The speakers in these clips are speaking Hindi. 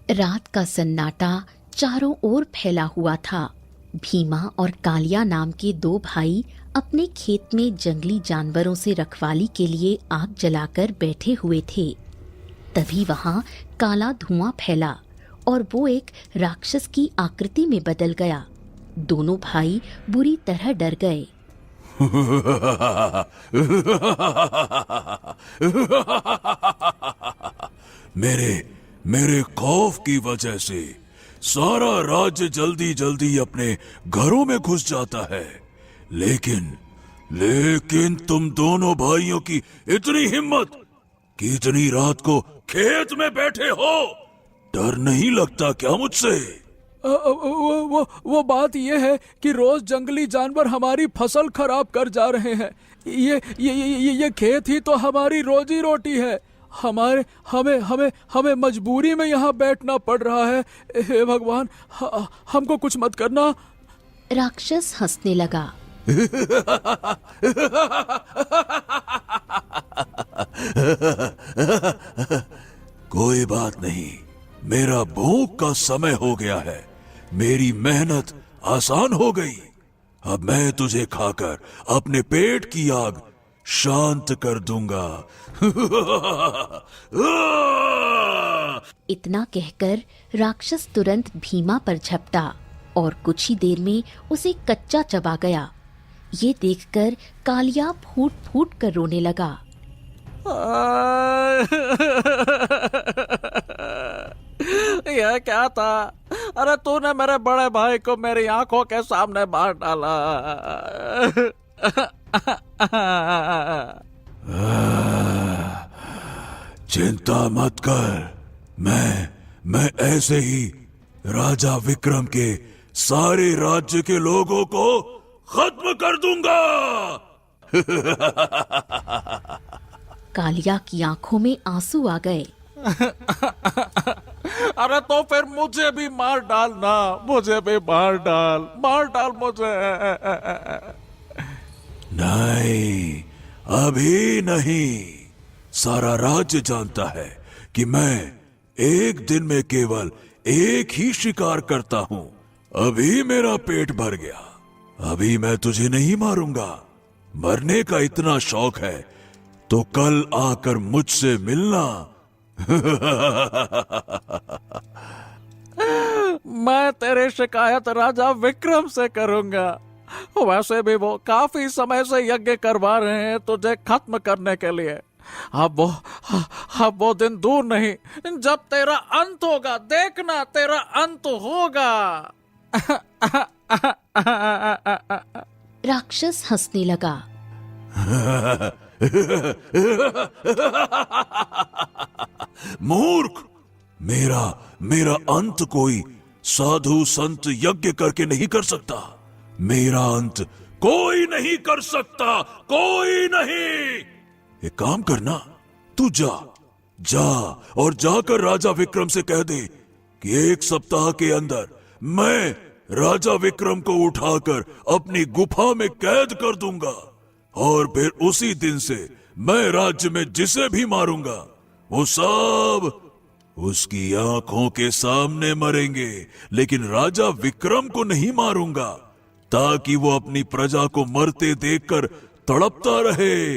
रात का सन्नाटा चारों ओर फैला हुआ था। भीमा और कालिया नाम के दो भाई अपने खेत में जंगली जानवरों से रखवाली के लिए आग जलाकर बैठे हुए थे। तभी वहां काला धुआं फैला और वो एक राक्षस की आकृति में बदल गया। दोनों भाई बुरी तरह डर गए। मेरे मेरे खौफ की वजह से सारा राज्य जल्दी जल्दी अपने घरों में घुस जाता है, लेकिन तुम दोनों भाइयों की इतनी हिम्मत कि इतनी रात को खेत में बैठे हो। डर नहीं लगता क्या मुझसे? वो बात ये है कि रोज जंगली जानवर हमारी फसल खराब कर जा रहे हैं। ये खेत ही तो हमारी रोजी रोटी है। हमें मजबूरी में यहाँ बैठना पड़ रहा है। हे भगवान, हमको कुछ मत करना। राक्षस हंसने लगा। कोई बात नहीं, मेरा भूख का समय हो गया है। मेरी मेहनत आसान हो गई। अब मैं तुझे खाकर अपने पेट की आग शांत कर दूंगा। इतना कहकर राक्षस तुरंत भीमा पर झपटा और कुछ ही देर में उसे कच्चा चबा गया। ये देखकर कालिया फूट फूट कर रोने लगा। यह क्या था? अरे तूने मेरे बड़े भाई को मेरी आंखों के सामने मार डाला। चिंता मत कर, मैं ऐसे ही राजा विक्रम के सारे राज्य के लोगों को खत्म कर दूंगा। कालिया की आंखों में आंसू आ गए। अरे तो फिर मुझे भी मार डालना, मुझे भी मार डाल मुझे। नहीं, अभी नहीं। सारा राज्य जानता है कि मैं एक दिन में केवल एक ही शिकार करता हूं। अभी मेरा पेट भर गया, अभी मैं तुझे नहीं मारूंगा। मरने का इतना शौक है तो कल आकर मुझसे मिलना। मैं तेरी शिकायत राजा विक्रम से करूंगा। वैसे भी वो काफी समय से यज्ञ करवा रहे हैं तुझे खत्म करने के लिए। अब वो दिन दूर नहीं जब तेरा अंत होगा। देखना, तेरा अंत होगा। राक्षस हंसने लगा। मूर्ख, मेरा अंत कोई साधु संत यज्ञ करके नहीं कर सकता। मेरा अंत कोई नहीं कर सकता, कोई नहीं। एक काम करना, तू जा और जाकर राजा विक्रम से कह दे कि एक सप्ताह के अंदर मैं राजा विक्रम को उठाकर अपनी गुफा में कैद कर दूंगा और फिर उसी दिन से मैं राज्य में जिसे भी मारूंगा वो सब उसकी आंखों के सामने मरेंगे, लेकिन राजा विक्रम को नहीं मारूंगा ताकि वो अपनी प्रजा को मरते देखकर तड़पता रहे।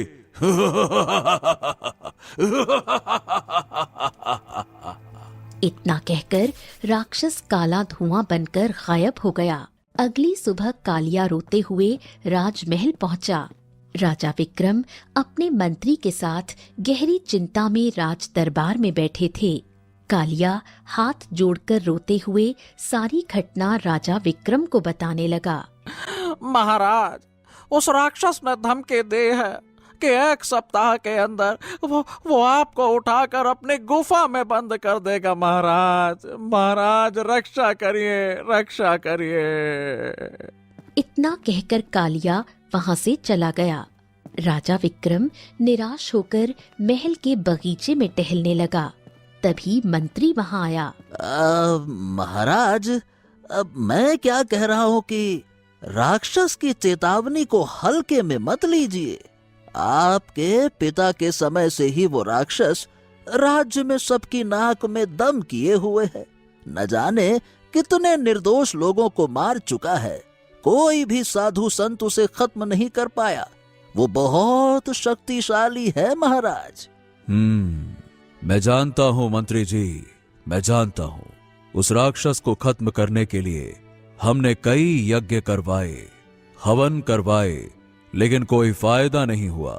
इतना कहकर राक्षस काला धुआं बनकर गायब हो गया। अगली सुबह कालिया रोते हुए राजमहल पहुंचा। राजा विक्रम अपने मंत्री के साथ गहरी चिंता में राज दरबार में बैठे थे। कालिया हाथ जोड़कर रोते हुए सारी घटना राजा विक्रम को बताने लगा। महाराज, उस राक्षस ने धमकी दी है कि एक सप्ताह के अंदर वो आपको उठाकर अपनी गुफा में बंद कर देगा। महाराज रक्षा करिए। इतना कहकर कालिया वहां से चला गया। राजा विक्रम निराश होकर महल के बगीचे में टहलने लगा। तभी मंत्री वहां आया। महाराज, अब मैं क्या कह रहा हूँ कि राक्षस की चेतावनी को हल्के में मत लीजिए। आपके पिता के समय से ही वो राक्षस राज्य में सबकी नाक में दम किए हुए है। न जाने कितने निर्दोष लोगों को मार चुका है। कोई भी साधु संत उसे खत्म नहीं कर पाया। वो बहुत शक्तिशाली है महाराज। मैं जानता हूं मंत्री जी, मैं जानता हूं। उस राक्षस को खत्म करने के लिए हमने कई यज्ञ करवाए, हवन करवाए, लेकिन कोई फायदा नहीं हुआ।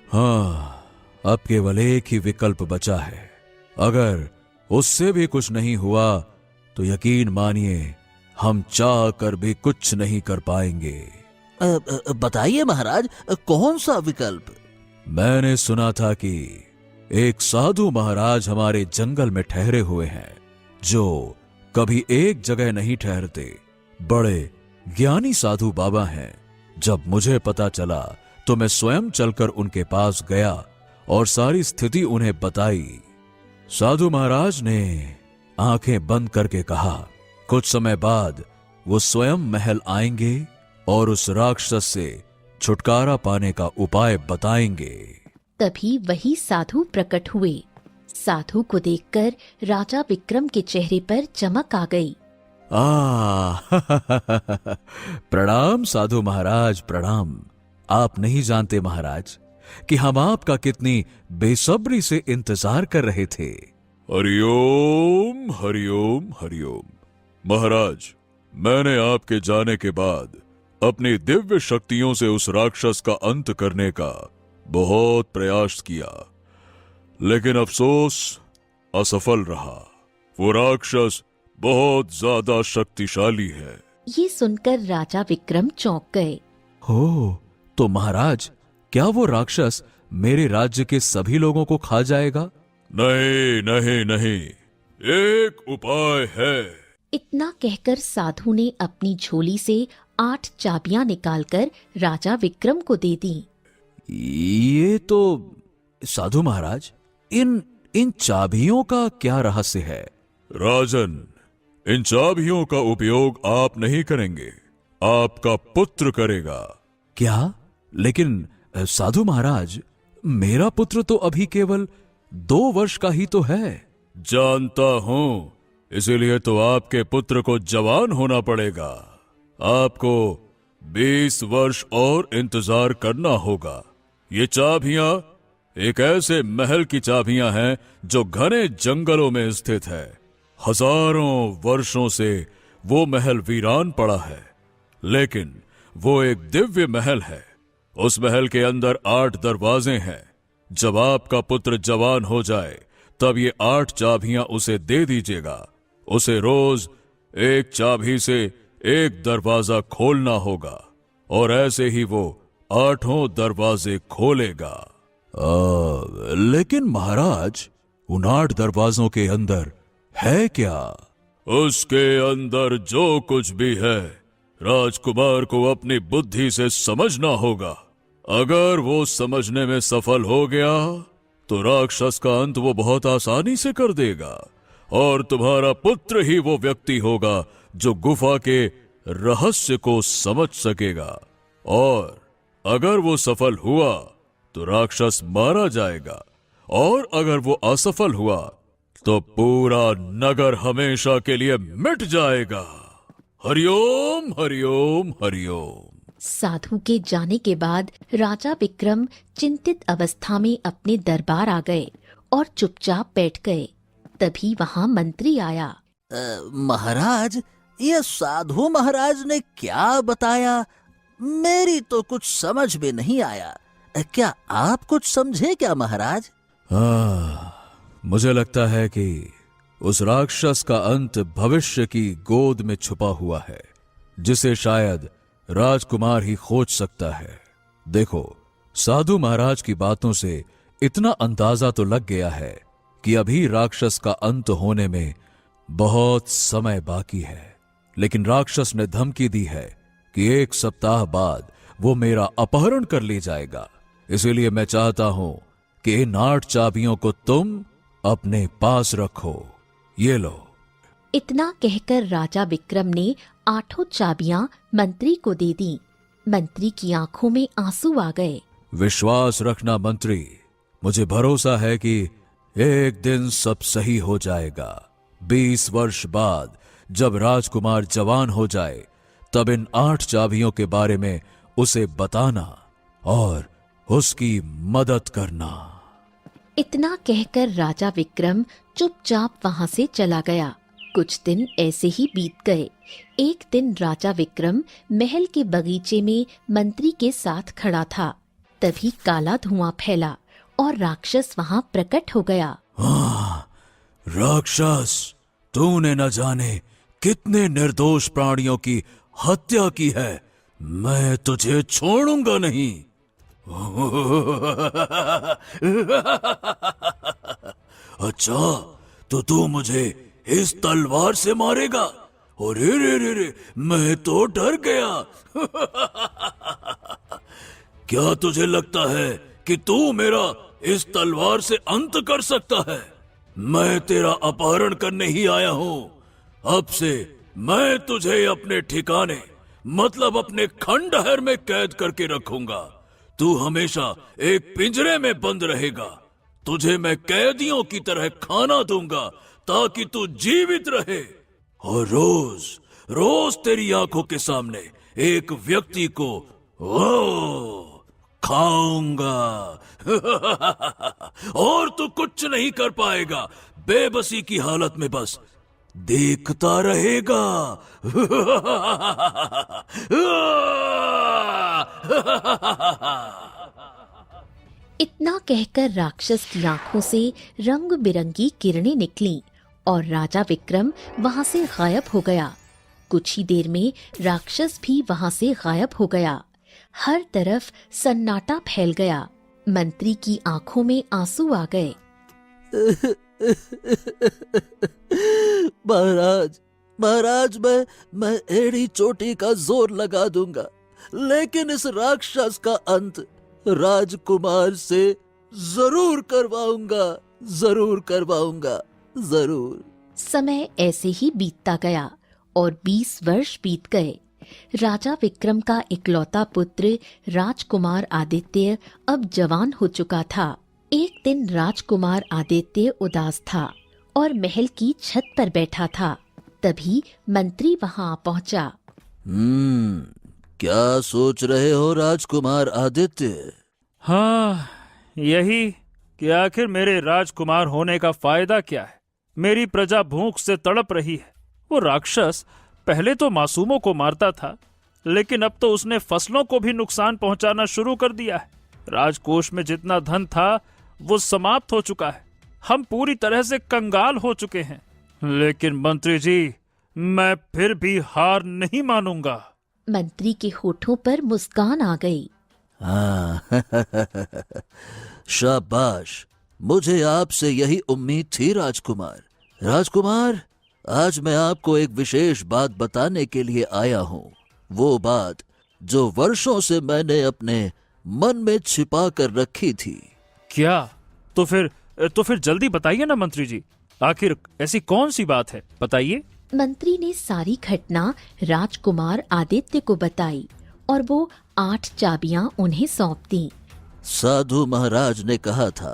हाँ, अब केवल एक ही विकल्प बचा है। अगर उससे भी कुछ नहीं हुआ तो यकीन मानिए हम चाह कर भी कुछ नहीं कर पाएंगे। बताइए महाराज, कौन सा विकल्प? मैंने सुना था कि एक साधु महाराज हमारे जंगल में ठहरे हुए हैं, जो कभी एक जगह नहीं ठहरते। बड़े ज्ञानी साधु बाबा हैं। जब मुझे पता चला तो मैं स्वयं चलकर उनके पास गया और सारी स्थिति उन्हें बताई। साधु महाराज ने आंखें बंद करके कहा, कुछ समय बाद वो स्वयं महल आएंगे और उस राक्षस से छुटकारा पाने का उपाय बताएंगे। तभी वही साधु प्रकट हुए। साधु को देखकर राजा विक्रम के चेहरे पर चमक आ गई। प्रणाम साधु महाराज, प्रणाम। आप नहीं जानते महाराज कि हम आपका कितनी बेसब्री से इंतजार कर रहे थे। हरिओम हरिओम हरिओम। महाराज, मैंने आपके जाने के बाद अपनी दिव्य शक्तियों से उस राक्षस का अंत करने का बहुत प्रयास किया, लेकिन अफसोस असफल रहा। वो राक्षस बहुत ज्यादा शक्तिशाली है। ये सुनकर राजा विक्रम चौंक गए। हो, तो महाराज, क्या वो राक्षस मेरे राज्य के सभी लोगों को खा जाएगा? नहीं नहीं नहीं, एक उपाय है। इतना कहकर साधु ने अपनी झोली से 8 चाबियां निकालकर राजा विक्रम को दे दी। ये तो साधु महाराज, इन चाबियों का क्या रहस्य है? राजन, इन चाबियों का उपयोग आप नहीं करेंगे, आपका पुत्र करेगा। क्या? लेकिन साधु महाराज, मेरा पुत्र तो अभी केवल 2 वर्ष का ही तो है। जानता हूं, इसीलिए तो आपके पुत्र को जवान होना पड़ेगा। आपको 20 वर्ष और इंतजार करना होगा। ये चाबियां एक ऐसे महल की चाबियां हैं जो घने जंगलों में स्थित है। हजारों वर्षों से वो महल वीरान पड़ा है, लेकिन वो एक दिव्य महल है। उस महल के अंदर 8 दरवाजे हैं। जब आपका पुत्र जवान हो जाए तब ये 8 चाबियां उसे दे दीजिएगा। उसे रोज एक चाबी से एक दरवाजा खोलना होगा और ऐसे ही वो 8 दरवाजे खोलेगा। लेकिन महाराज, उन 8 दरवाजों के अंदर है क्या? उसके अंदर जो कुछ भी है, राजकुमार को अपनी बुद्धि से समझना होगा। अगर वो समझने में सफल हो गया तो राक्षस का अंत वो बहुत आसानी से कर देगा और तुम्हारा पुत्र ही वो व्यक्ति होगा जो गुफा के रहस्य को समझ सकेगा। और अगर वो सफल हुआ तो राक्षस मारा जाएगा, और अगर वो असफल हुआ तो पूरा नगर हमेशा के लिए मिट जाएगा। हरिओम हरिओम हरिओम। साधु के जाने के बाद राजा विक्रम चिंतित अवस्था में अपने दरबार आ गए और चुपचाप बैठ गए। तभी वहां मंत्री आया। महाराज, ये साधु महाराज ने क्या बताया? मेरी तो कुछ समझ में नहीं आया। क्या आप कुछ समझे क्या महाराज? मुझे लगता है कि उस राक्षस का अंत भविष्य की गोद में छुपा हुआ है, जिसे शायद राजकुमार ही खोज सकता है। देखो, साधु महाराज की बातों से इतना अंदाजा तो लग गया है कि अभी राक्षस का अंत होने में बहुत समय बाकी है, लेकिन राक्षस ने धमकी दी है कि 1 सप्ताह बाद वो मेरा अपहरण कर ले जाएगा। इसीलिए मैं चाहता हूं कि इन 8 चाबियों को तुम अपने पास रखो। ये लो। इतना कहकर राजा विक्रम ने 8 चाबियां मंत्री को दे दी। मंत्री की आंखों में आंसू आ गए। विश्वास रखना मंत्री, मुझे भरोसा है कि एक दिन सब सही हो जाएगा। 20 वर्ष बाद जब राजकुमार जवान हो जाए तब इन 8 चाबियों के बारे में उसे बताना और उसकी मदद करना। इतना कहकर राजा विक्रम चुपचाप वहां से चला गया। कुछ दिन ऐसे ही बीत गए। एक दिन राजा विक्रम महल के बगीचे में मंत्री के साथ खड़ा था। तभी काला धुआं फैला और राक्षस वहां प्रकट हो गया। राक्षस, तूने न जाने कितने निर्दोष प्राणियों की हत्या की है। मैं तुझे छोड़ूंगा नहीं। अच्छा, तो तू मुझे इस तलवार से मारेगा? अरे रे रे रे, मैं तो डर गया। क्या तुझे लगता है कि तू मेरा इस तलवार से अंत कर सकता है? मैं तेरा अपहरण करने ही आया हूं। अब से मैं तुझे अपने ठिकाने, मतलब अपने खंडहर में कैद करके रखूंगा। तू हमेशा एक पिंजरे में बंद रहेगा। तुझे मैं कैदियों की तरह खाना दूंगा ताकि तू जीवित रहे, और रोज रोज तेरी आंखों के सामने एक व्यक्ति को खाऊंगा। और तू कुछ नहीं कर पाएगा। बेबसी की हालत में बस देखता रहेगा। इतना कहकर राक्षस की आंखों से रंग बिरंगी किरणें निकलीं और राजा विक्रम वहां से गायब हो गया। कुछ ही देर में राक्षस भी वहां से गायब हो गया। हर तरफ सन्नाटा फैल गया। मंत्री की आंखों में आंसू आ गए। महाराज, महाराज, मैं एड़ी चोटी का जोर लगा दूंगा, लेकिन इस राक्षस का अंत राजकुमार से जरूर करवाऊंगा, जरूर करवाऊंगा, जरूर। समय ऐसे ही बीतता गया और 20 वर्ष बीत गए। राजा विक्रम का इकलौता पुत्र राजकुमार आदित्य अब जवान हो चुका था। एक दिन राजकुमार आदित्य उदास था और महल की छत पर बैठा था। तभी मंत्री वहां पहुंचा। क्या सोच रहे हो राजकुमार आदित्य? हाँ, यही कि आखिर मेरे राजकुमार होने का फायदा क्या है। मेरी प्रजा भूख से तड़प रही है। वो राक्षस पहले तो मासूमों को मारता था, लेकिन अब तो उसने फसलों को भी नुकसान पहुंचाना शुरू कर दिया है। राजकोष में जितना धन था वो समाप्त हो चुका है। हम पूरी तरह से कंगाल हो चुके हैं। लेकिन मंत्री जी, मैं फिर भी हार नहीं मानूंगा। मंत्री के होठों पर मुस्कान आ गई। हाँ, शाबाश, मुझे आपसे यही उम्मीद थी राजकुमार। राजकुमार, आज मैं आपको एक विशेष बात बताने के लिए आया हूँ। वो बात जो वर्षों से मैंने अपने मन में छिपा कर रखी थी। क्या? तो फिर जल्दी बताइए ना मंत्री जी, आखिर ऐसी कौन सी बात है, बताइए। मंत्री ने सारी घटना राजकुमार आदित्य को बताई और वो 8 चाबियां उन्हें सौंप दी। साधु महाराज ने कहा था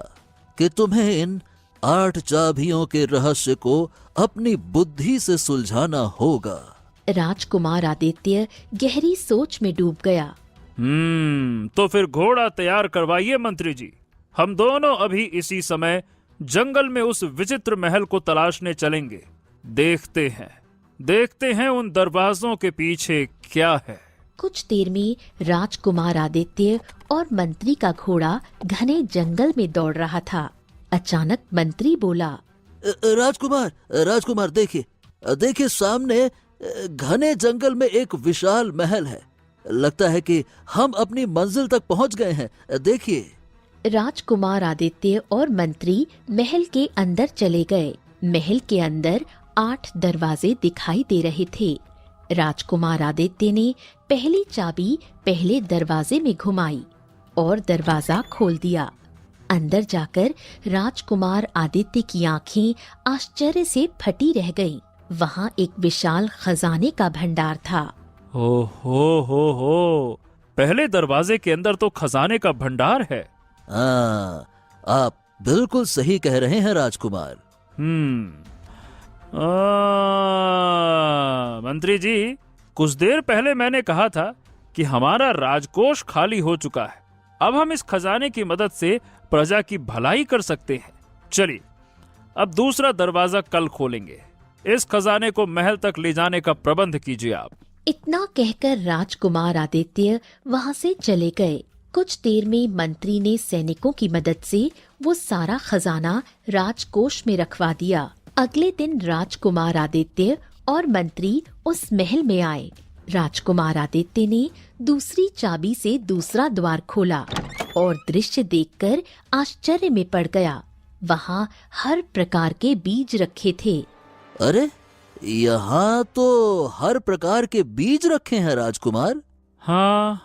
कि तुम्हें इन 8 चाबियों के रहस्य को अपनी बुद्धि से सुलझाना होगा। राजकुमार आदित्य गहरी सोच में डूब गया। तो फिर घोड़ा तैयार करवाइए मंत्री जी। हम दोनों अभी इसी समय जंगल में उस विचित्र महल को तलाशने चलेंगे। देखते हैं उन दरवाजों के पीछे क्या है। कुछ देर में राजकुमार आदित्य और मंत्री का घोड़ा घने जंगल में दौड़ रहा था। अचानक मंत्री बोला, राजकुमार, देखिए सामने घने जंगल में एक विशाल महल है। लगता है कि हम अपनी मंजिल तक पहुंच गए हैं। देखिए। राजकुमार आदित्य और मंत्री महल के अंदर चले गए। महल के अंदर 8 दरवाजे दिखाई दे रहे थे। राजकुमार आदित्य ने पहली चाबी पहले दरवाजे में घुमाई और दरवाजा खोल दिया। अंदर जाकर राजकुमार आदित्य की आंखें आश्चर्य से फटी रह गईं। वहां एक विशाल खजाने का भंडार था। हो, पहले दरवाजे के अंदर तो खजाने का भंडार है। आप बिल्कुल सही कह रहे हैं राजकुमार। मंत्री जी, कुछ देर पहले मैंने कहा था कि हमारा राजकोष खाली हो चुका है। अब हम इस खजाने की मदद से प्रजा की भलाई कर सकते हैं। चलिए, अब दूसरा दरवाजा कल खोलेंगे। इस खजाने को महल तक ले जाने का प्रबंध कीजिए आप। इतना कहकर राजकुमार आदित्य वहां से चले गए। कुछ देर में मंत्री ने सैनिकों की मदद से वो सारा खजाना राजकोष में रखवा दिया। अगले दिन राजकुमार आदित्य और मंत्री उस महल में आए। राजकुमार आदित्य ने दूसरी चाबी से दूसरा द्वार खोला और दृश्य देखकर आश्चर्य में पड़ गया। वहाँ हर प्रकार के बीज रखे थे। अरे, यहाँ तो हर प्रकार के बीज रखे हैं राजकुमार। हाँ,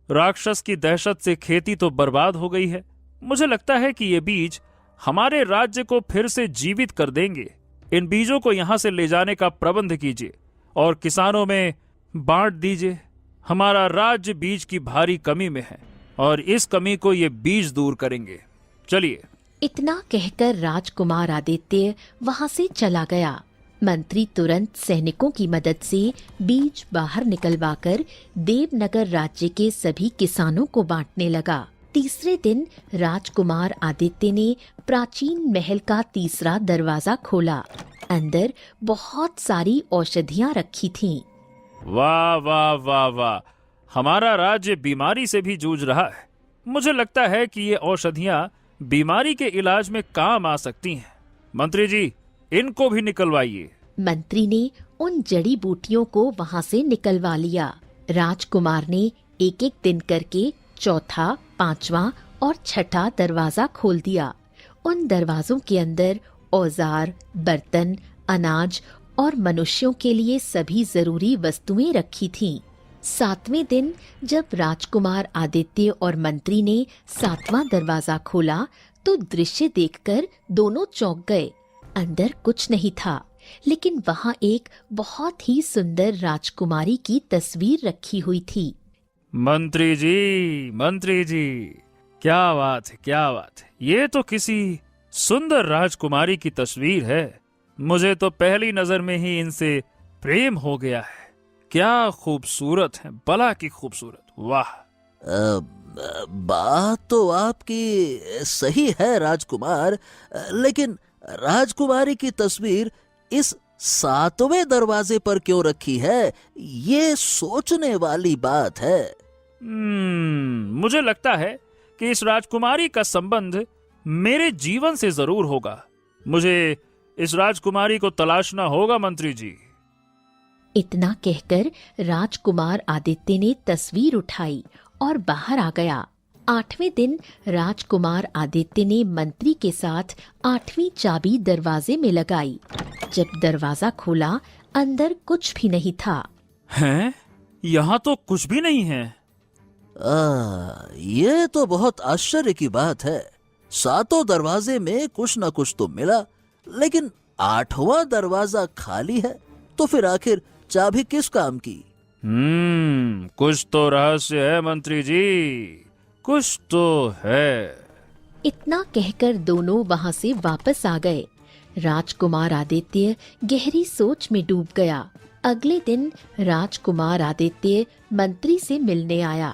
राक्षस की दहशत से खेती तो बर्बाद हो गई है। मुझे लगता है कि ये बीज हमारे राज्य को फिर से जीवित कर देंगे। इन बीजों को यहाँ से ले जाने का प्रबंध कीजिए और किसानों में बांट दीजिए। हमारा राज्य बीज की भारी कमी में है और इस कमी को ये बीज दूर करेंगे। चलिए। इतना कहकर राजकुमार आदित्य वहां से चला गया। मंत्री तुरंत सैनिकों की मदद से बीज बाहर निकलवाकर देवनगर राज्य के सभी किसानों को बांटने लगा। तीसरे दिन राजकुमार आदित्य ने प्राचीन महल का तीसरा दरवाजा खोला। अंदर बहुत सारी औषधियां रखी थीं। वाह वाह वाह वाह, हमारा राज्य बीमारी से भी जूझ रहा है। मुझे लगता है कि ये औषधियां बीमारी के इलाज में काम आ सकती हैं। मंत्री जी, इनको भी निकलवाइए। मंत्री ने उन जड़ी बूटियों को वहां से निकलवा लिया। राजकुमार ने एक एक दिन करके चौथा, पांचवा और छठा दरवाजा खोल दिया। उन दरवाजों के अंदर औजार, बर्तन, अनाज और मनुष्यों के लिए सभी जरूरी वस्तुएं रखी थीं। सातवें दिन जब राजकुमार आदित्य और मंत्री ने सातवां दरवाजा खोला तो दृश्य देखकर दोनों चौंक गए। अंदर कुछ नहीं था, लेकिन वहां एक बहुत ही सुंदर राजकुमारी की तस्वीर रखी हुई थी। मंत्री जी, क्या बात है, क्या बात है। ये तो किसी सुंदर राजकुमारी की तस्वीर है। मुझे तो पहली नजर में ही इनसे प्रेम हो गया है। क्या खूबसूरत है, भला की खूबसूरत। वाह। बात तो आपकी सही है राजकुमार, लेकिन राजकुमारी की तस्वीर इस सातवें दरवाजे पर क्यों रखी है, ये सोचने वाली बात है। मुझे लगता है कि इस राजकुमारी का संबंध मेरे जीवन से जरूर होगा। मुझे इस राजकुमारी को तलाशना होगा मंत्री जी। इतना कहकर राजकुमार आदित्य ने तस्वीर उठाई और बाहर आ गया। आठवें दिन राजकुमार आदित्य ने मंत्री के साथ आठवीं चाबी दरवाजे में लगाई। जब दरवाजा खोला, अंदर कुछ भी नहीं था। हैं? यहाँ तो कुछ भी नहीं है। ये तो बहुत आश्चर्य की बात है। सातों दरवाजे में कुछ न कुछ तो मिला, लेकिन आठवां दरवाजा खाली है। तो फिर आखिर चाबी किस काम की? कुछ तो रहस्य है मंत्री जी, कुछ तो है। इतना कहकर दोनों वहां से वापस आ गए। राजकुमार आदित्य गहरी सोच में डूब गया। अगले दिन राजकुमार आदित्य मंत्री से मिलने आया।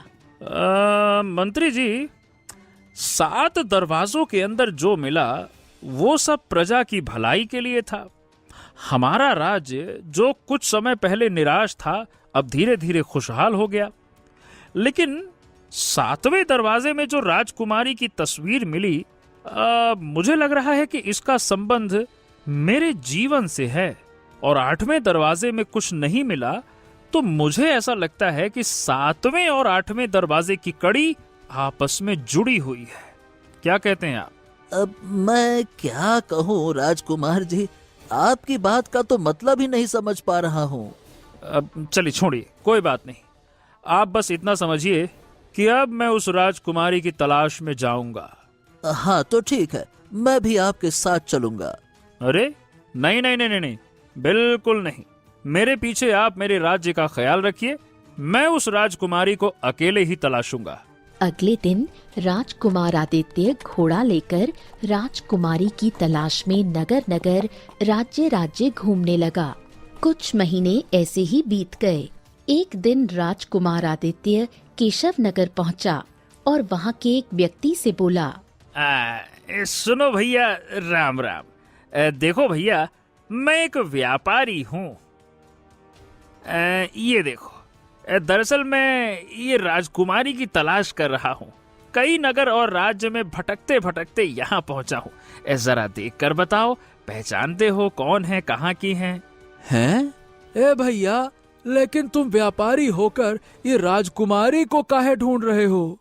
मंत्री जी, 7 दरवाजों के अंदर जो मिला वो सब प्रजा की भलाई के लिए था। हमारा राज्य जो कुछ समय पहले निराश था, अब धीरे धीरे खुशहाल हो गया। लेकिन 7वें दरवाजे में जो राजकुमारी की तस्वीर मिली, मुझे लग रहा है कि इसका संबंध मेरे जीवन से है। और 8वें दरवाजे में कुछ नहीं मिला, तो मुझे ऐसा लगता है कि 7वें और 8वें दरवाजे की कड़ी आपस में जुड़ी हुई है। क्या कहते हैं आप? अब मैं क्या कहूँ राजकुमार जी, आपकी बात का तो मतलब ही नहीं समझ पा रहा हूँ। अब चलिए छोड़िए, कोई बात नहीं। आप बस इतना समझिए कि अब मैं उस राजकुमारी की तलाश में जाऊंगा। हाँ तो ठीक है, मैं भी आपके साथ चलूंगा। अरे नहीं नहीं नहीं नहीं, बिल्कुल नहीं। मेरे पीछे आप मेरे राज्य का ख्याल रखिए। मैं उस राजकुमारी को अकेले ही तलाशूंगा। अगले दिन राजकुमार आदित्य घोड़ा लेकर राजकुमारी की तलाश में नगर नगर राज्य राज्य घूमने लगा। कुछ महीने ऐसे ही बीत गए। एक दिन राजकुमार आदित्य केशव नगर पहुंचा और वहां के एक व्यक्ति से बोला, सुनो भैया, राम राम। देखो भैया, मैं एक व्यापारी हूँ। ये देखो, दरअसल मैं ये राजकुमारी की तलाश कर रहा हूँ। कई नगर और राज्य में भटकते भटकते यहाँ पहुँचा हूँ। जरा देख कर बताओ, पहचानते हो कौन है, कहाँ की है? हैं? ए भैया, लेकिन तुम व्यापारी होकर ये राजकुमारी को काहे ढूंढ रहे हो?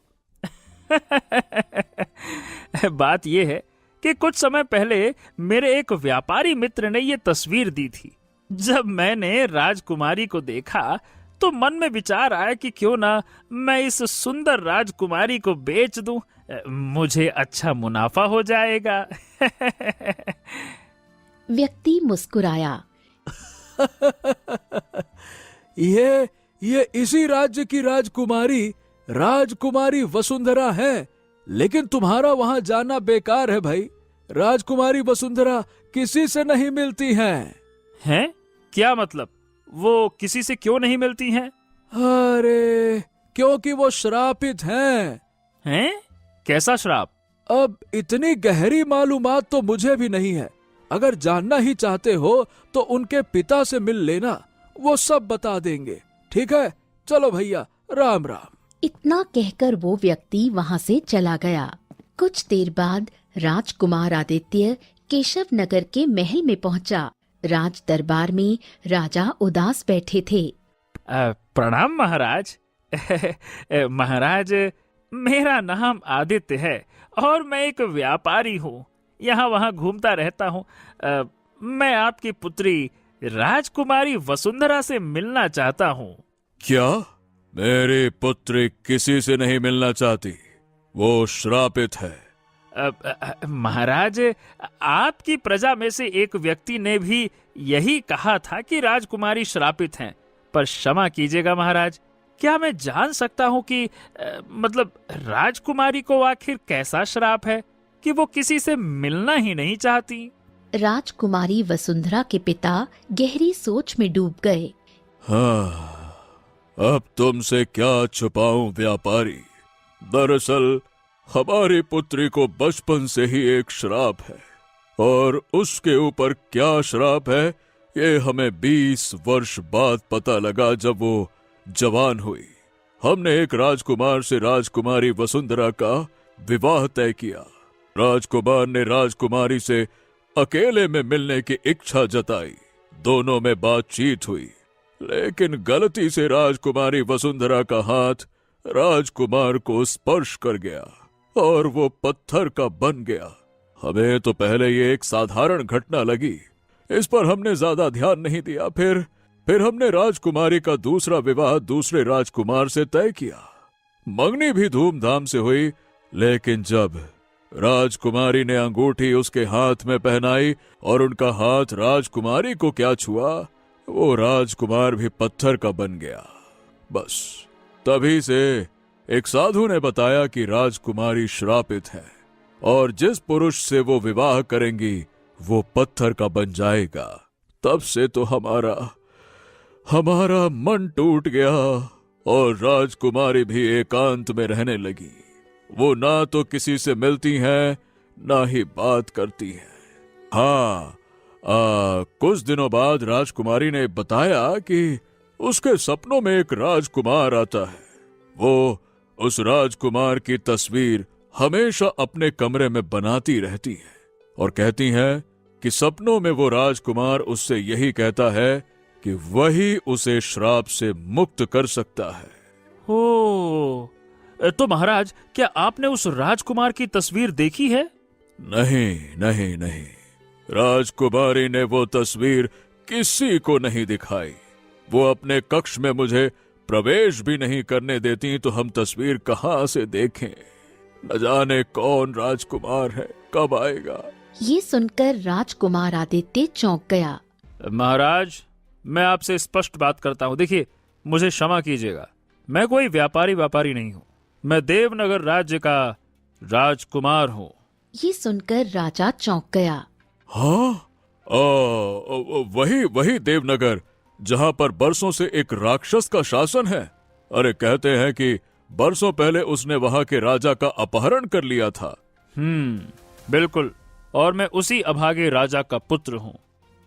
बात ये है कि कुछ समय पहले मेरे एक व्यापारी मित्र ने ये तस्वीर दी थी। जब मैंने राजकुमारी को देखा तो मन में विचार आया कि क्यों ना मैं इस सुंदर राजकुमारी को बेच दूं, मुझे अच्छा मुनाफा हो जाएगा। व्यक्ति मुस्कुराया। ये इसी राज्य की राजकुमारी वसुंधरा है, लेकिन तुम्हारा वहां जाना बेकार है भाई। राजकुमारी वसुंधरा किसी से नहीं मिलती हैं। हैं? क्या मतलब? वो किसी से क्यों नहीं मिलती हैं? अरे, क्योंकि वो श्रापित हैं। हैं? कैसा श्राप? अब इतनी गहरी मालूमात तो मुझे भी नहीं है। अगर जानना ही चाहते हो तो उनके पिता से मिल लेना, वो सब बता देंगे। ठीक है, चलो भैया, राम राम। इतना कहकर वो व्यक्ति वहां से चला गया। कुछ देर बाद राजकुमार आदित्य केशव नगर के महल में पहुंचा। राज दरबार में राजा उदास बैठे थे। प्रणाम महाराज। महाराज, मेरा नाम आदित्य है और मैं एक व्यापारी हूँ। यहाँ वहाँ घूमता रहता हूँ। मैं आपकी पुत्री राजकुमारी वसुंधरा से मिलना चाहता हूँ। क्या मेरी पुत्री किसी से नहीं मिलना चाहती? वो श्रापित है। महाराज, आपकी प्रजा में से एक व्यक्ति ने भी यही कहा था कि राजकुमारी श्रापित हैं। पर क्षमा कीजिएगा महाराज, क्या मैं जान सकता हूँ कि मतलब राजकुमारी को आखिर कैसा श्राप है कि वो किसी से मिलना ही नहीं चाहती? राजकुमारी वसुंधरा के पिता गहरी सोच में डूब गए। हाँ, अब तुमसे क्या छुपाऊं व्यापारी। दरअसल हमारी पुत्री को बचपन से ही एक श्राप है, और उसके ऊपर क्या श्राप है ये हमें 20 वर्ष बाद पता लगा जब वो जवान हुई। हमने एक राजकुमार से राजकुमारी वसुंधरा का विवाह तय किया। राजकुमार ने राजकुमारी से अकेले में मिलने की इच्छा जताई। दोनों में बातचीत हुई, लेकिन गलती से राजकुमारी वसुंधरा का हाथ राजकुमार को स्पर्श कर गया और वो पत्थर का बन गया। हमें तो पहले ये एक साधारण घटना लगी, इस पर हमने ज्यादा ध्यान नहीं दिया। फिर हमने राजकुमारी का दूसरा विवाह दूसरे राजकुमार से तय किया। मंगनी भी धूमधाम से हुई, लेकिन जब राजकुमारी ने अंगूठी उसके हाथ में पहनाई और उनका हाथ राजकुमारी को क्या छुआ, वो राजकुमार भी पत्थर का बन गया। बस तभी से एक साधु ने बताया कि राजकुमारी श्रापित है और जिस पुरुष से वो विवाह करेंगी वो पत्थर का बन जाएगा। तब से तो हमारा मन टूट गया और राजकुमारी भी एकांत में रहने लगी। वो ना तो किसी से मिलती हैं, ना ही बात करती हैं। हाँ, कुछ दिनों बाद राजकुमारी ने बताया कि उसके सपनों में एक राजकुमार आता है। वो उस राजकुमार की तस्वीर हमेशा अपने कमरे में बनाती रहती है और कहती है कि सपनों में वो राजकुमार उससे यही कहता है कि वही उसे श्राप से मुक्त कर सकता है। ओ, तो महाराज, क्या आपने उस राजकुमार की तस्वीर देखी है? नहीं। राजकुमारी ने वो तस्वीर किसी को नहीं दिखाई। वो अपने कक्ष में मुझे प्रवेश भी नहीं करने देती, तो हम तस्वीर कहाँ से देखें? न जाने कौन राजकुमार है, कब आएगा। ये सुनकर राजकुमार आदित्य चौंक गया। महाराज, मैं आपसे स्पष्ट बात करता हूँ। देखिए, मुझे क्षमा कीजिएगा, मैं कोई व्यापारी नहीं हूँ। मैं देवनगर राज्य का राजकुमार हूँ। ये सुनकर राजा चौंक गया। हाँ, वही वही देवनगर जहां पर बरसों से एक राक्षस का शासन है। अरे कहते हैं कि बरसों पहले उसने वहां के राजा का अपहरण कर लिया था। बिल्कुल, और मैं उसी अभागे राजा का पुत्र हूँ।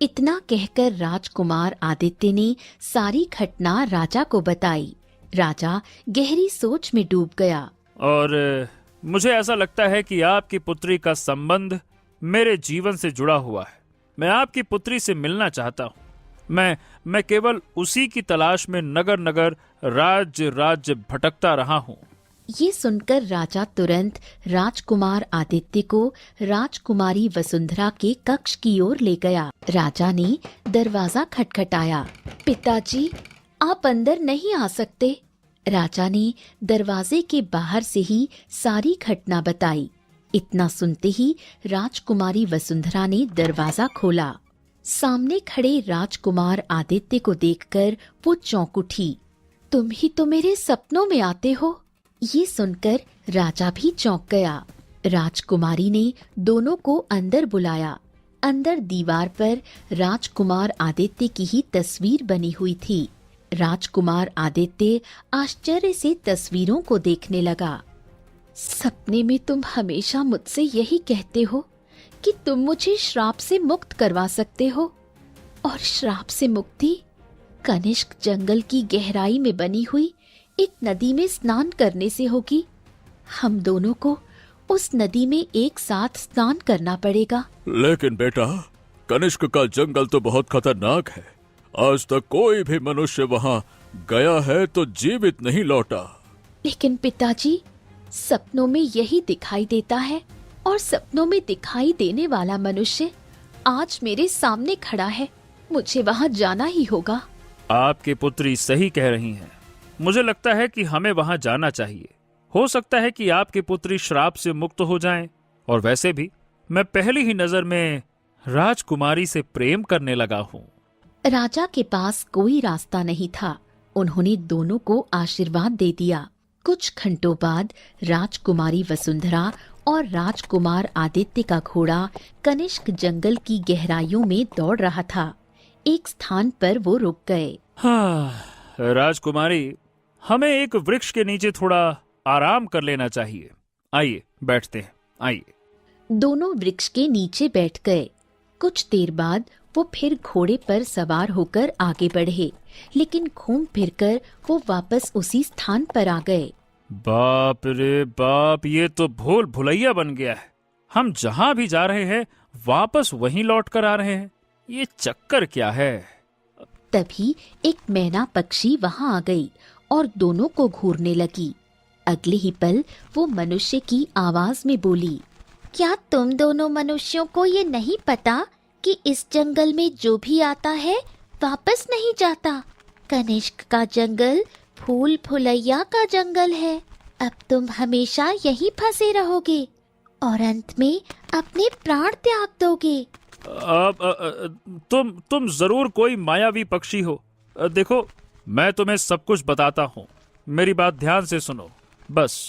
इतना कहकर राजकुमार आदित्य ने सारी घटना राजा को बताई। राजा गहरी सोच में डूब गया। और मुझे ऐसा लगता है कि आपकी पुत्री का संबंध मेरे जीवन से जुड़ा हुआ है। मैं आपकी पुत्री से मिलना चाहता हूँ। मैं केवल उसी की तलाश में नगर नगर राज्य राज्य भटकता रहा हूँ। ये सुनकर राजा तुरंत राजकुमार आदित्य को राजकुमारी वसुंधरा के कक्ष की ओर ले गया। राजा ने दरवाजा खटखटाया। पिताजी, आप अंदर नहीं आ सकते। राजा ने दरवाजे के बाहर से ही सारी घटना बताई। इतना सुनते ही राजकुमारी वसुंधरा ने दरवाजा खोला। सामने खड़े राजकुमार आदित्य को देखकर वो चौंक उठी। तुम ही तो मेरे सपनों में आते हो। ये सुनकर राजा भी चौंक गया। राजकुमारी ने दोनों को अंदर बुलाया। अंदर दीवार पर राजकुमार आदित्य की ही तस्वीर बनी हुई थी। राजकुमार आदित्य आश्चर्य से तस्वीरों को देखने लगा। सपने में तुम हमेशा मुझसे यही कहते हो कि तुम मुझे श्राप से मुक्त करवा सकते हो, और श्राप से मुक्ति कनिष्क जंगल की गहराई में बनी हुई एक नदी में स्नान करने से होगी। हम दोनों को उस नदी में एक साथ स्नान करना पड़ेगा। लेकिन बेटा, कनिष्क का जंगल तो बहुत खतरनाक है। आज तक कोई भी मनुष्य वहां गया है तो जीवित नहीं लौटा। लेकिन पिताजी, सपनों में यही दिखाई देता है, और सपनों में दिखाई देने वाला मनुष्य आज मेरे सामने खड़ा है। मुझे वहां जाना ही होगा। आपकी पुत्री सही कह रही हैं। मुझे लगता है कि हमें वहां जाना चाहिए। हो सकता है कि आपकी पुत्री श्राप से मुक्त हो जाएं। और वैसे भी मैं पहली ही नजर में राजकुमारी से प्रेम करने लगा हूँ। राजा के पास कोई रास्ता नहीं था। उन्होंने दोनों को आशीर्वाद दे दिया। कुछ घंटों बाद राजकुमारी वसुंधरा और राजकुमार आदित्य का घोड़ा कनिष्क जंगल की गहराइयों में दौड़ रहा था। एक स्थान पर वो रुक गए। हाँ, राजकुमारी, हमें एक वृक्ष के नीचे थोड़ा आराम कर लेना चाहिए। आइए बैठते हैं, आइए। दोनों वृक्ष के नीचे बैठ गए। कुछ देर बाद वो फिर घोड़े पर सवार होकर आगे बढ़े, लेकिन घूम फिरकर वो वापस उसी स्थान पर आ गए। बाप रे बाप, ये तो भूल भुलैया बन गया है। हम जहां भी जा रहे हैं वापस वहीं लौट कर आ रहे हैं। ये चक्कर क्या है? तभी एक मैना पक्षी वहां आ गई और दोनों को घूरने लगी। अगले ही पल वो मनुष्य की आवाज में बोली, क्या तुम दोनों मनुष्यों को ये नहीं पता कि इस जंगल में जो भी आता है वापस नहीं जाता? कनिष्क का जंगल फूल फुलैया का जंगल है। अब तुम हमेशा यहीं फंसे रहोगे और अंत में अपने प्राण त्याग दोगे। तुम जरूर कोई मायावी पक्षी हो। देखो, मैं तुम्हें सब कुछ बताता हूँ। मेरी बात ध्यान से सुनो बस।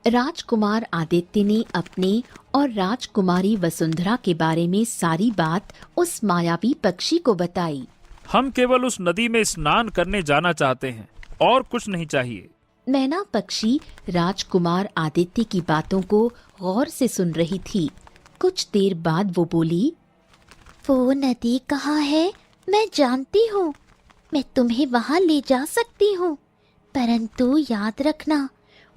राजकुमार आदित्य ने अपने और राजकुमारी वसुंधरा के बारे में सारी बात उस मायावी पक्षी को बताई। हम केवल उस नदी में स्नान करने जाना चाहते हैं और कुछ नहीं चाहिए। मैना पक्षी राजकुमार आदित्य की बातों को गौर से सुन रही थी। कुछ देर बाद वो बोली, वो नदी कहाँ है? मैं जानती हूँ। मैं तुम्हें वहाँ ले जा सकती हूँ, परंतु याद रखना,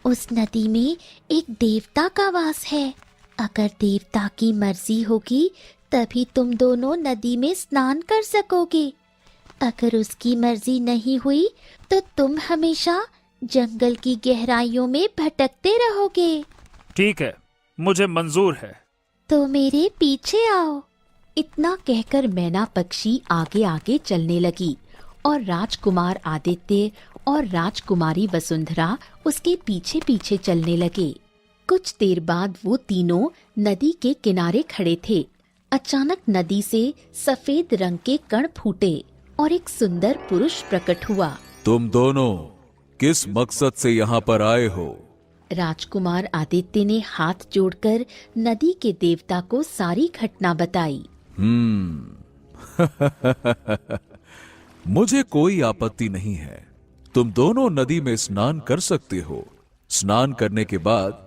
उस नदी में एक देवता का वास है। अगर देवता की मर्जी होगी तभी तुम दोनों नदी में स्नान कर सकोगे। अगर उसकी मर्जी नहीं हुई तो तुम हमेशा जंगल की गहराइयों में भटकते रहोगे। ठीक है, मुझे मंजूर है। तो मेरे पीछे आओ। इतना कहकर मैना पक्षी आगे आगे चलने लगी और राजकुमार आदित्य और राजकुमारी वसुंधरा उसके पीछे पीछे चलने लगे। कुछ देर बाद वो तीनों नदी के किनारे खड़े थे। अचानक नदी से सफेद रंग के कण फूटे और एक सुंदर पुरुष प्रकट हुआ। तुम दोनों किस मकसद से यहाँ पर आए हो? राजकुमार आदित्य ने हाथ जोड़कर नदी के देवता को सारी घटना बताई। मुझे कोई आपत्ति नहीं है, तुम दोनों नदी में स्नान कर सकते हो। स्नान करने के बाद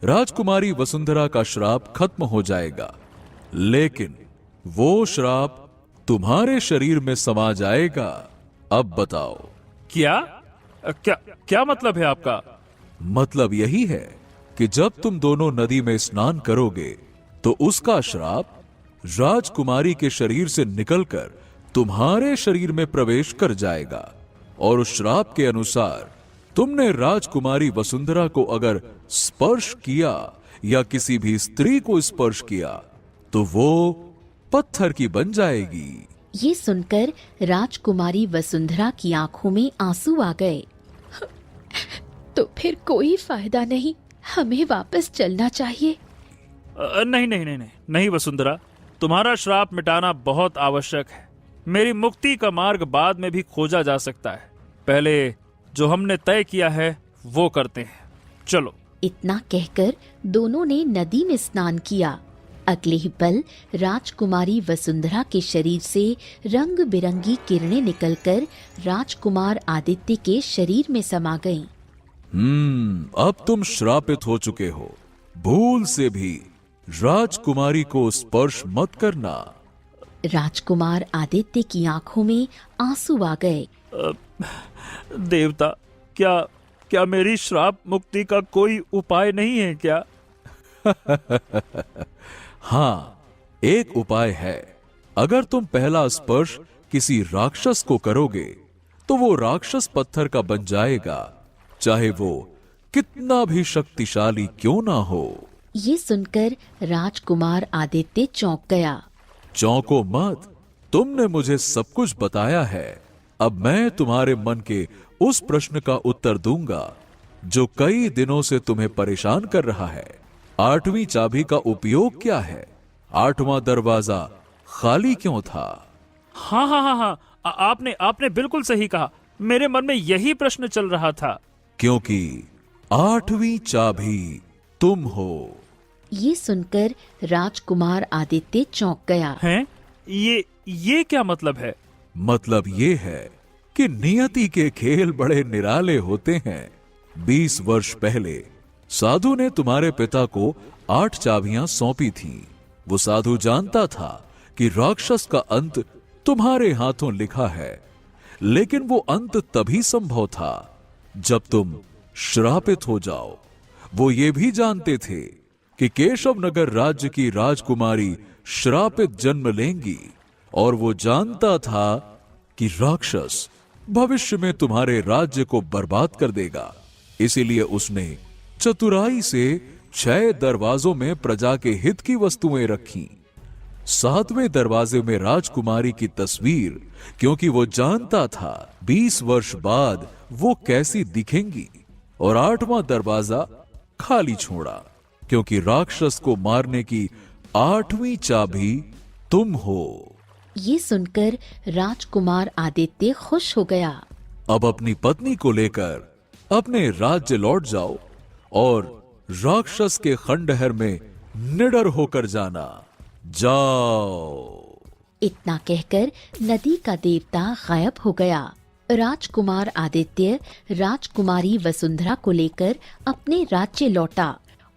राजकुमारी वसुंधरा का श्राप खत्म हो जाएगा, लेकिन वो श्राप तुम्हारे शरीर में समा जाएगा। अब बताओ। क्या क्या क्या मतलब है आपका? मतलब यही है कि जब तुम दोनों नदी में स्नान करोगे तो उसका श्राप राजकुमारी के शरीर से निकलकर तुम्हारे शरीर में प्रवेश कर जाएगा, और उस श्राप के अनुसार तुमने राजकुमारी वसुंधरा को अगर स्पर्श किया या किसी भी स्त्री को स्पर्श किया तो वो पत्थर की बन जाएगी। ये सुनकर राजकुमारी वसुंधरा की आंखों में आंसू आ गए। तो फिर कोई फायदा नहीं, हमें वापस चलना चाहिए। नहीं नहीं नहीं नहीं नहीं वसुंधरा, तुम्हारा श्राप मिटाना बहुत आवश्यक है। मेरी मुक्ति का मार्ग बाद में भी खोजा जा सकता है, पहले जो हमने तय किया है वो करते हैं। चलो। इतना कहकर दोनों ने नदी में स्नान किया। अगले ही पल राजकुमारी वसुंधरा के शरीर से रंग बिरंगी किरणें निकलकर राजकुमार आदित्य के शरीर में समा गईं। अब तुम श्रापित हो चुके हो। भूल से भी राजकुमारी को स्पर्श मत करना। राजकुमार आदित्य की आंखों में आंसू आ गए। देवता, क्या मेरी श्राप मुक्ति का कोई उपाय नहीं है क्या? हाँ, एक उपाय है। अगर तुम पहला स्पर्श किसी राक्षस को करोगे तो वो राक्षस पत्थर का बन जाएगा, चाहे वो कितना भी शक्तिशाली क्यों ना हो। ये सुनकर राजकुमार आदित्य चौंक गया। चौंको मत, तुमने मुझे सब कुछ बताया है। अब मैं तुम्हारे मन के उस प्रश्न का उत्तर दूंगा जो कई दिनों से तुम्हें परेशान कर रहा है। 8वीं चाबी का उपयोग क्या है? 8वां दरवाजा खाली क्यों था? हाँ हाँ हाँ हाँ, आपने बिल्कुल सही कहा। मेरे मन में यही प्रश्न चल रहा था। क्योंकि 8वीं चाबी तुम हो। ये सुनकर राजकुमार आदित्य चौंक गया। हैं? ये क्या मतलब है? मतलब ये है कि नियति के खेल बड़े निराले होते हैं। 20 वर्ष पहले साधु ने तुम्हारे पिता को 8 चाबियां सौंपी थीं। वो साधु जानता था कि राक्षस का अंत तुम्हारे हाथों लिखा है, लेकिन वो अंत तभी संभव था जब तुम श्रापित हो जाओ। वो ये भी जानते थे कि केशव नगर राज्य की राजकुमारी श्रापित जन्म लेंगी, और वो जानता था कि राक्षस भविष्य में तुम्हारे राज्य को बर्बाद कर देगा। इसीलिए उसने चतुराई से 6 दरवाजों में प्रजा के हित की वस्तुएं रखी। 7वें दरवाजे में राजकुमारी की तस्वीर, क्योंकि वो जानता था 20 वर्ष बाद वो कैसी दिखेंगी। और 8वां दरवाजा खाली छोड़ा, क्योंकि राक्षस को मारने की 8वीं चाबी तुम हो। ये सुनकर राजकुमार आदित्य खुश हो गया। अब अपनी पत्नी को लेकर अपने राज्य लौट जाओ और राक्षस के खंडहर में निडर होकर जाना। जाओ। इतना कहकर नदी का देवता गायब हो गया। राजकुमार आदित्य राजकुमारी वसुंधरा को लेकर अपने राज्य लौटा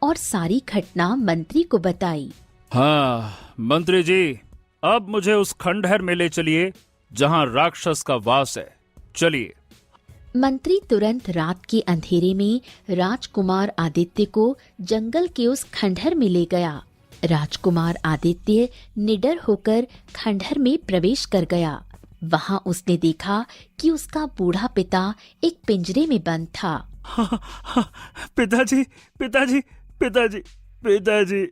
और सारी घटना मंत्री को बताई। हाँ मंत्री जी, अब मुझे उस खंडहर में ले चलिए जहाँ राक्षस का वास है। चलिए। मंत्री तुरंत रात के अंधेरे में राजकुमार आदित्य को जंगल के उस खंडहर में ले गया। राजकुमार आदित्य निडर होकर खंडहर में प्रवेश कर गया। वहां उसने देखा कि उसका बूढ़ा पिता एक पिंजरे में बंद था। पिताजी, पिताजी, पिताजी, पिताजी,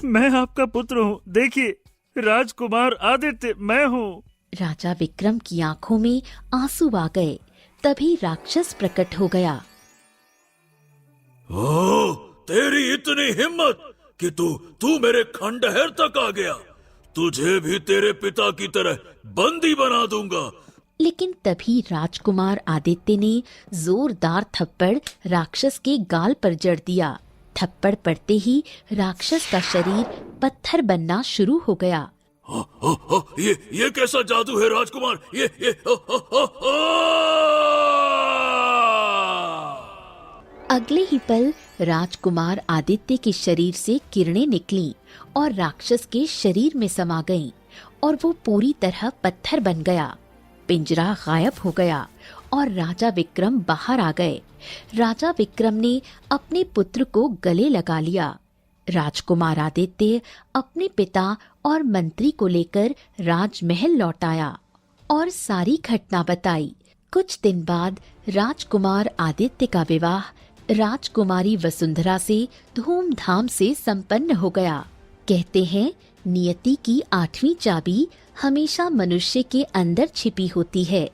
मैं आपका पुत्र हूँ। देखिए, राजकुमार आदित्य मैं हूँ। राजा विक्रम की आंखों में आंसू आ गए। तभी राक्षस प्रकट हो गया। ओ, तेरी इतनी हिम्मत कि तू मेरे खंडहर तक आ गया। तुझे भी तेरे पिता की तरह बंदी बना दूंगा लेकिन तभी राजकुमार आदित्य ने जोरदार थप्पड़ राक्षस के गाल पर जड़ दिया। थप्पड़ पड़ते ही राक्षस का शरीर पत्थर बनना शुरू हो गया। ये कैसा जादू है राजकुमार? ये अगले ही पल राजकुमार आदित्य के शरीर से किरणें निकलीं और राक्षस के शरीर में समा गईं और वो पूरी तरह पत्थर बन गया। पिंजरा गायब हो गया और राजा विक्रम बाहर आ गए। राजा विक्रम ने अपने पुत्र को गले लगा लिया। राजकुमार आदित्य अपने पिता और मंत्री को लेकर राजमहल लौट आया और सारी घटना बताई। कुछ दिन बाद राजकुमार आदित्य का विवाह राजकुमारी वसुंधरा से धूमधाम से संपन्न हो गया। कहते हैं नियति की 8वीं चाबी हमेशा मनुष्य के अंदर छिपी होती है,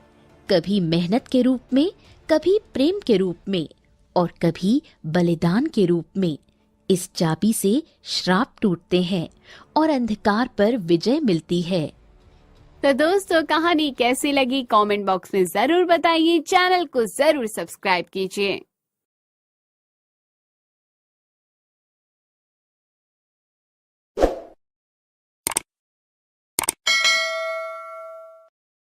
कभी मेहनत के रूप में, कभी प्रेम के रूप में और कभी बलिदान के रूप में। इस चाबी से श्राप टूटते हैं और अंधकार पर विजय मिलती है। तो दोस्तों, कहानी कैसी लगी कमेंट बॉक्स में जरूर बताइए। चैनल को जरूर सब्सक्राइब कीजिए।